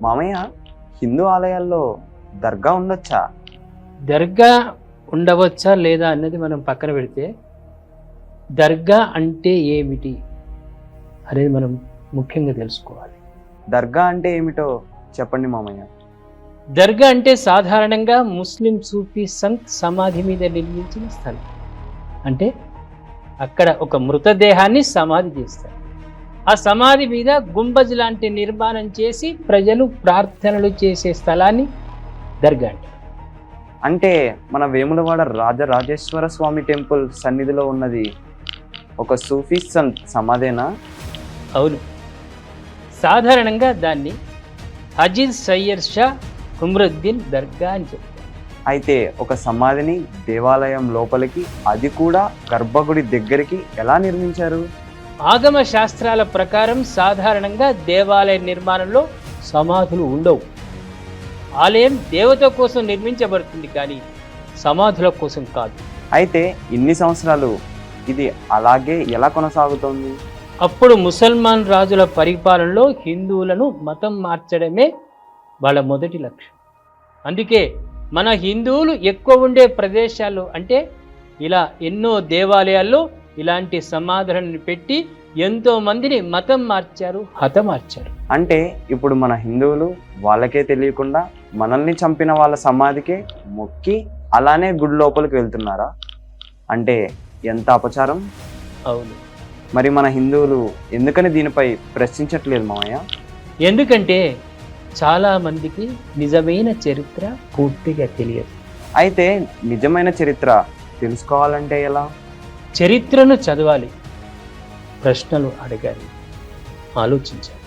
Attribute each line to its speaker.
Speaker 1: మామయ్య, హిందూ ఆలయాల్లో దర్గా ఉండొచ్చా?
Speaker 2: దర్గా ఉండవచ్చా లేదా అన్నది మనం పక్కన పెడితే, దర్గా అంటే ఏమిటి అనేది మనం ముఖ్యంగా తెలుసుకోవాలి.
Speaker 1: దర్గా అంటే ఏమిటో చెప్పండి మామయ్య.
Speaker 2: దర్గా అంటే సాధారణంగా ముస్లిం సూఫీ సంత్ సమాధి మీద నిర్మించిన స్థలం. అంటే అక్కడ ఒక మృతదేహాన్ని సమాధి చేస్తారు. ఆ సమాధి మీద గుంబజ్ లాంటి నిర్మాణం చేసి ప్రజలు ప్రార్థనలు చేసే స్థలాన్ని దర్గా అంటారు.
Speaker 1: అంటే మన వేములవాడ రాజరాజేశ్వర స్వామి టెంపుల్ సన్నిధిలో ఉన్నది ఒక సూఫీ సంత్ సమాధేనా?
Speaker 2: అవును, సాధారణంగా దాన్ని హజీజ్ సయ్యర్ షా కుమ్రుద్దీన్ దర్గా అని చెప్తారు.
Speaker 1: అయితే ఒక సమాధిని దేవాలయం లోపలికి, అది కూడా గర్భగుడి దగ్గరికి ఎలా నిర్మించారు?
Speaker 2: ఆగమ శాస్త్రాల ప్రకారం సాధారణంగా దేవాలయ నిర్మాణంలో సమాధులు ఉండవు. ఆలయం దేవత కోసం నిర్మించబడుతుంది, కానీ సమాధుల కోసం కాదు.
Speaker 1: అయితే ఇన్ని సంవత్సరాలు ఇది అలాగే ఎలా కొనసాగుతోంది?
Speaker 2: అప్పుడు ముసల్మాన్ రాజుల పరిపాలనలో హిందువులను మతం మార్చడమే వాళ్ళ మొదటి లక్ష్యం. అందుకే మన హిందువులు ఎక్కువ ఉండే ప్రదేశాలు అంటే ఇలా ఎన్నో దేవాలయాల్లో ఇలాంటి సమాధులను పెట్టి ఎంతో మందిని మతం మార్చారు, హతమార్చారు.
Speaker 1: అంటే ఇప్పుడు మన హిందువులు వాళ్ళకే తెలియకుండా మనల్ని చంపిన వాళ్ళ సమాధికే మొక్కి అలానే గుడి లోపలికి వెళ్తున్నారా? అంటే ఎంత అపచారం!
Speaker 2: అవును,
Speaker 1: మరి మన హిందువులు ఎందుకని దీనిపై ప్రశ్నించట్లేదు మామయ్య?
Speaker 2: ఎందుకంటే చాలా మందికి నిజమైన చరిత్ర పూర్తిగా తెలియదు.
Speaker 1: అయితే నిజమైన చరిత్ర తెలుసుకోవాలంటే ఎలా?
Speaker 2: చరిత్రను చదవాలి, ప్రశ్నలు అడగాలి, ఆలోచించాలి.